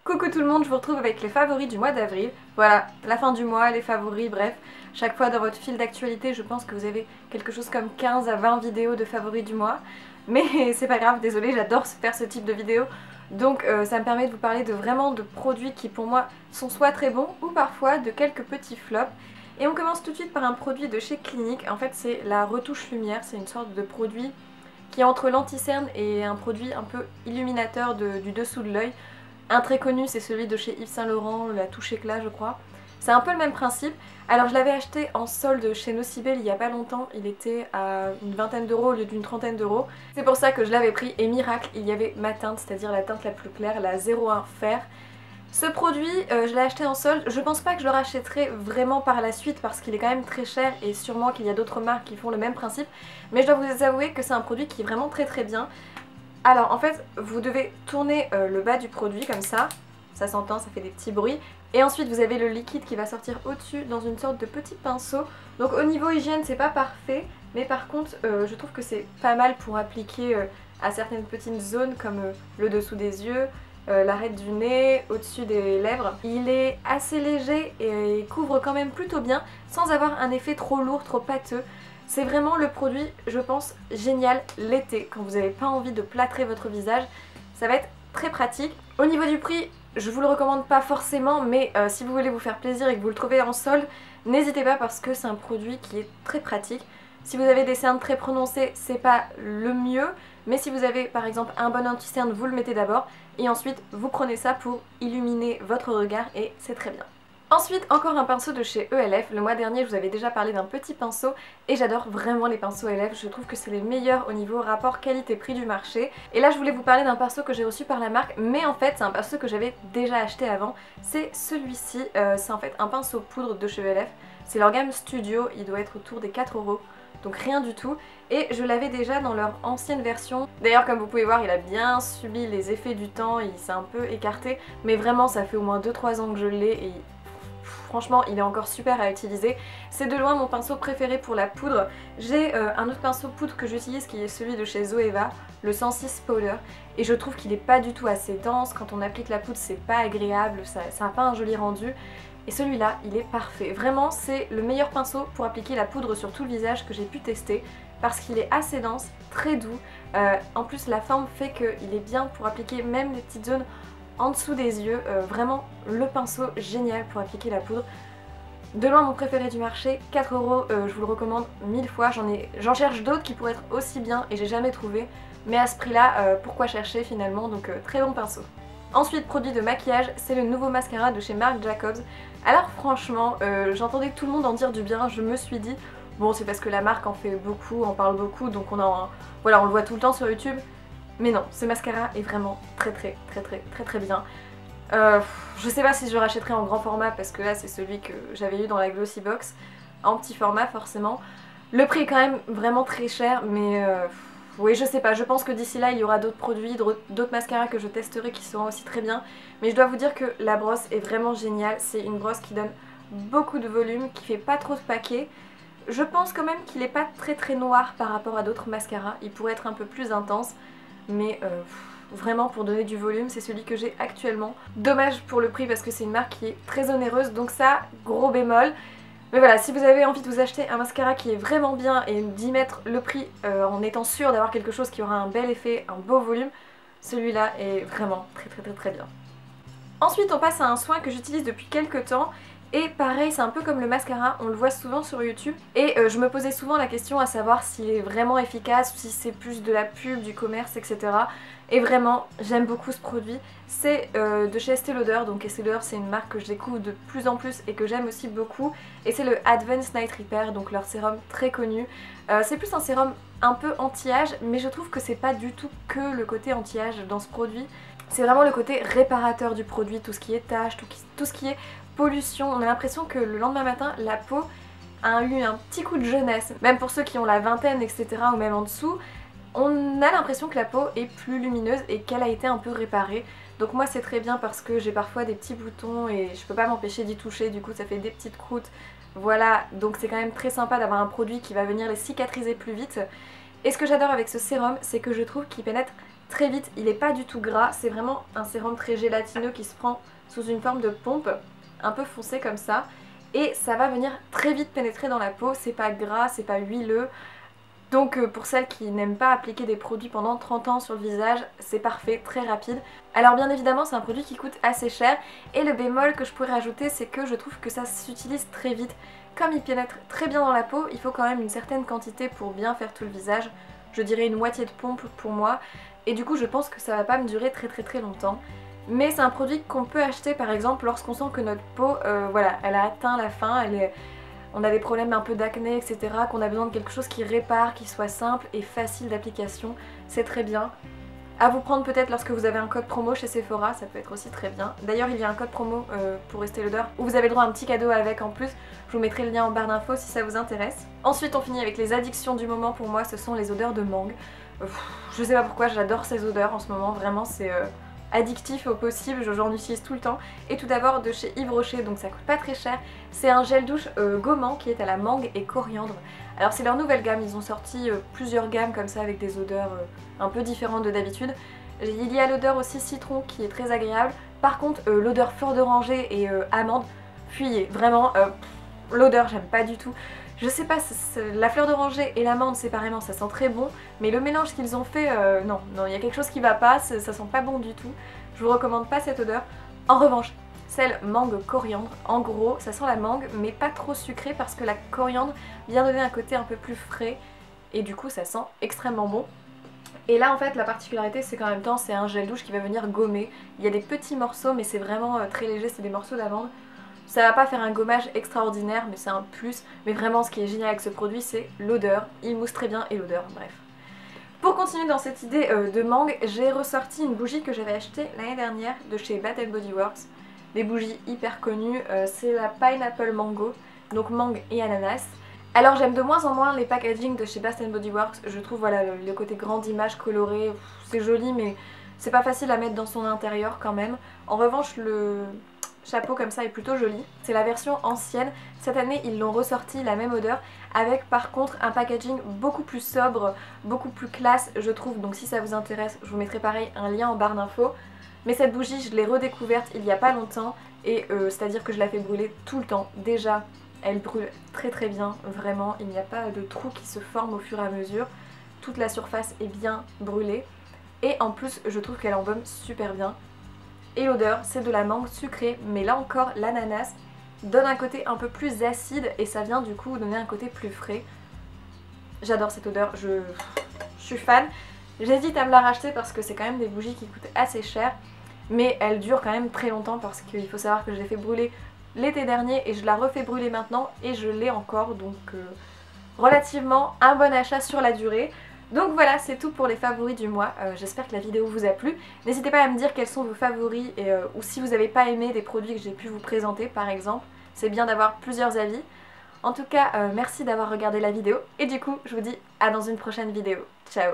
Coucou tout le monde, je vous retrouve avec les favoris du mois d'avril. Voilà, la fin du mois, les favoris, bref. Chaque fois dans votre fil d'actualité, je pense que vous avez quelque chose comme 15 à 20 vidéos de favoris du mois. Mais c'est pas grave, désolée, j'adore faire ce type de vidéos. Donc ça me permet de vous parler de vraiment de produits qui pour moi sont soit très bons ou parfois de quelques petits flops. Et on commence tout de suite par un produit de chez Clinique. En fait c'est la retouche lumière, c'est une sorte de produit qui est entre l'anti-cerne et un produit un peu illuminateur du dessous de l'œil. Un très connu c'est celui de chez Yves Saint Laurent, la touche éclat je crois. C'est un peu le même principe. Alors je l'avais acheté en solde chez Nocibel il y a pas longtemps, il était à une vingtaine d'euros au lieu d'une trentaine d'euros. C'est pour ça que je l'avais pris et miracle, il y avait ma teinte, c'est-à-dire la teinte la plus claire, la 01 Fer. Ce produit, je l'ai acheté en solde, je pense pas que je le rachèterai vraiment par la suite parce qu'il est quand même très cher et sûrement qu'il y a d'autres marques qui font le même principe. Mais je dois vous avouer que c'est un produit qui est vraiment très bien. Alors en fait, vous devez tourner le bas du produit comme ça s'entend, ça fait des petits bruits. Et ensuite vous avez le liquide qui va sortir au-dessus dans une sorte de petit pinceau. Donc au niveau hygiène c'est pas parfait, mais par contre je trouve que c'est pas mal pour appliquer à certaines petites zones comme le dessous des yeux, l'arête du nez, au-dessus des lèvres. Il est assez léger et il couvre quand même plutôt bien sans avoir un effet trop lourd, trop pâteux. C'est vraiment le produit, je pense, génial l'été quand vous n'avez pas envie de plâtrer votre visage. Ça va être très pratique. Au niveau du prix, je vous le recommande pas forcément, mais si vous voulez vous faire plaisir et que vous le trouvez en solde, n'hésitez pas parce que c'est un produit qui est très pratique. Si vous avez des cernes très prononcées, c'est pas le mieux, mais si vous avez par exemple un bon anti-cerne, vous le mettez d'abord et ensuite vous prenez ça pour illuminer votre regard et c'est très bien. Ensuite, encore un pinceau de chez ELF. Le mois dernier, je vous avais déjà parlé d'un petit pinceau et j'adore vraiment les pinceaux ELF. Je trouve que c'est les meilleurs au niveau rapport qualité-prix du marché. Et là, je voulais vous parler d'un pinceau que j'ai reçu par la marque, mais en fait, c'est un pinceau que j'avais déjà acheté avant. C'est celui-ci. C'est en fait un pinceau poudre de chez ELF. C'est leur gamme Studio. Il doit être autour des 4 €. Donc rien du tout. Et je l'avais déjà dans leur ancienne version. D'ailleurs, comme vous pouvez voir, il a bien subi les effets du temps. Il s'est un peu écarté. Mais vraiment, ça fait au moins 2-3 ans que je l'ai et franchement, il est encore super à utiliser. C'est de loin mon pinceau préféré pour la poudre. J'ai un autre pinceau poudre que j'utilise qui est celui de chez Zoeva, le 106 Powder. Et je trouve qu'il n'est pas du tout assez dense. Quand on applique la poudre, c'est pas agréable, ça n'a pas un joli rendu. Et celui-là, il est parfait. Vraiment, c'est le meilleur pinceau pour appliquer la poudre sur tout le visage que j'ai pu tester. Parce qu'il est assez dense, très doux. En plus, la forme fait qu'il est bien pour appliquer même les petites zones en dessous des yeux, vraiment le pinceau génial pour appliquer la poudre. De loin mon préféré du marché, 4 €, je vous le recommande 1000 fois, j'en cherche d'autres qui pourraient être aussi bien et j'ai jamais trouvé, mais à ce prix là, pourquoi chercher finalement, donc très bon pinceau. Ensuite, produit de maquillage, c'est le nouveau mascara de chez Marc Jacobs. Alors franchement, j'entendais tout le monde en dire du bien, je me suis dit, bon c'est parce que la marque en fait beaucoup, en parle beaucoup, donc voilà, on le voit tout le temps sur YouTube. Mais non, ce mascara est vraiment très bien. Je sais pas si je le rachèterai en grand format parce que là c'est celui que j'avais eu dans la Glossy Box, en petit format forcément. Le prix est quand même vraiment très cher, mais oui je sais pas, je pense que d'ici là il y aura d'autres produits, d'autres mascaras que je testerai qui seront aussi très bien. Mais je dois vous dire que la brosse est vraiment géniale, c'est une brosse qui donne beaucoup de volume, qui fait pas trop de paquets. Je pense quand même qu'il est pas très noir par rapport à d'autres mascaras, il pourrait être un peu plus intense. Mais vraiment pour donner du volume c'est celui que j'ai actuellement. Dommage pour le prix parce que c'est une marque qui est très onéreuse, donc ça, gros bémol. Mais voilà, si vous avez envie de vous acheter un mascara qui est vraiment bien et d'y mettre le prix en étant sûr d'avoir quelque chose qui aura un bel effet, un beau volume, celui-là est vraiment très bien. Ensuite on passe à un soin que j'utilise depuis quelques temps. Et pareil, c'est un peu comme le mascara, on le voit souvent sur YouTube. Et je me posais souvent la question à savoir s'il est vraiment efficace ou si c'est plus de la pub, du commerce, etc. Et vraiment, j'aime beaucoup ce produit. C'est de chez Estée Lauder, donc Estée Lauder c'est une marque que je découvre de plus en plus et que j'aime aussi beaucoup. Et c'est le Advanced Night Repair, donc leur sérum très connu. C'est plus un sérum un peu anti-âge, mais je trouve que c'est pas du tout que le côté anti-âge dans ce produit. C'est vraiment le côté réparateur du produit, tout ce qui est taches, tout ce qui est pollution. On a l'impression que le lendemain matin, la peau a eu un petit coup de jeunesse. Même pour ceux qui ont la vingtaine, etc. ou même en dessous, on a l'impression que la peau est plus lumineuse et qu'elle a été un peu réparée. Donc moi c'est très bien parce que j'ai parfois des petits boutons et je peux pas m'empêcher d'y toucher, du coup ça fait des petites croûtes. Voilà, donc c'est quand même très sympa d'avoir un produit qui va venir les cicatriser plus vite. Et ce que j'adore avec ce sérum, c'est que je trouve qu'il pénètre très vite, il n'est pas du tout gras, c'est vraiment un sérum très gélatineux qui se prend sous une forme de pompe, un peu foncé comme ça, et ça va venir très vite pénétrer dans la peau, c'est pas gras, c'est pas huileux. Donc pour celles qui n'aiment pas appliquer des produits pendant 30 ans sur le visage, c'est parfait, très rapide. Alors bien évidemment c'est un produit qui coûte assez cher et le bémol que je pourrais rajouter c'est que je trouve que ça s'utilise très vite. Comme il pénètre très bien dans la peau, il faut quand même une certaine quantité pour bien faire tout le visage. Je dirais une moitié de pompe pour moi et du coup je pense que ça va pas me durer très longtemps. Mais c'est un produit qu'on peut acheter par exemple lorsqu'on sent que notre peau, voilà, elle a atteint la fin, on a des problèmes un peu d'acné, etc. Qu'on a besoin de quelque chose qui répare, qui soit simple et facile d'application. C'est très bien. À vous prendre peut-être lorsque vous avez un code promo chez Sephora, ça peut être aussi très bien. D'ailleurs il y a un code promo pour Estée Lauder où vous avez le droit à un petit cadeau avec en plus. Je vous mettrai le lien en barre d'infos si ça vous intéresse. Ensuite on finit avec les addictions du moment pour moi, ce sont les odeurs de mangue. Je sais pas pourquoi, j'adore ces odeurs en ce moment, vraiment c'est addictif au possible, j'en utilise tout le temps. Et tout d'abord de chez Yves Rocher, donc ça coûte pas très cher, c'est un gel douche gommant qui est à la mangue et coriandre. Alors c'est leur nouvelle gamme, ils ont sorti plusieurs gammes comme ça avec des odeurs un peu différentes de d'habitude. Il y a l'odeur aussi citron qui est très agréable, par contre l'odeur fleur d'oranger et amande, fuyez, vraiment l'odeur j'aime pas du tout. Je sais pas, la fleur d'oranger et l'amande séparément ça sent très bon, mais le mélange qu'ils ont fait, non, il y a quelque chose qui va pas, ça sent pas bon du tout. Je vous recommande pas cette odeur. En revanche, celle mangue coriandre, en gros ça sent la mangue mais pas trop sucré parce que la coriandre vient donner un côté un peu plus frais et du coup ça sent extrêmement bon. Et là en fait la particularité c'est qu'en même temps c'est un gel douche qui va venir gommer. Il y a des petits morceaux mais c'est vraiment très léger, c'est des morceaux d'amande. Ça va pas faire un gommage extraordinaire mais c'est un plus. Mais vraiment ce qui est génial avec ce produit c'est l'odeur, il mousse très bien et l'odeur, bref. Pour continuer dans cette idée de mangue, j'ai ressorti une bougie que j'avais achetée l'année dernière de chez Bath & Body Works. Des bougies hyper connues, c'est la Pineapple Mango, donc mangue et ananas. Alors j'aime de moins en moins les packaging de chez Bath & Body Works, je trouve voilà le côté grande image colorée, c'est joli mais c'est pas facile à mettre dans son intérieur quand même. En revanche le chapeau comme ça est plutôt joli. C'est la version ancienne. Cette année ils l'ont ressorti la même odeur avec par contre un packaging beaucoup plus sobre, beaucoup plus classe je trouve. Donc si ça vous intéresse je vous mettrai pareil un lien en barre d'infos. Mais cette bougie je l'ai redécouverte il y a pas longtemps et c'est à dire que je la fais brûler tout le temps. Déjà elle brûle très bien, vraiment il n'y a pas de trou qui se forme au fur et à mesure. Toute la surface est bien brûlée et en plus je trouve qu'elle embaume super bien. Et l'odeur c'est de la mangue sucrée mais là encore l'ananas donne un côté un peu plus acide et ça vient du coup donner un côté plus frais. J'adore cette odeur, je suis fan. J'hésite à me la racheter parce que c'est quand même des bougies qui coûtent assez cher mais elles durent quand même très longtemps parce qu'il faut savoir que je l'ai fait brûler l'été dernier et je la refais brûler maintenant et je l'ai encore donc relativement un bon achat sur la durée. Donc voilà, c'est tout pour les favoris du mois, j'espère que la vidéo vous a plu. N'hésitez pas à me dire quels sont vos favoris et, ou si vous n'avez pas aimé des produits que j'ai pu vous présenter par exemple. C'est bien d'avoir plusieurs avis. En tout cas, merci d'avoir regardé la vidéo et du coup je vous dis à dans une prochaine vidéo. Ciao!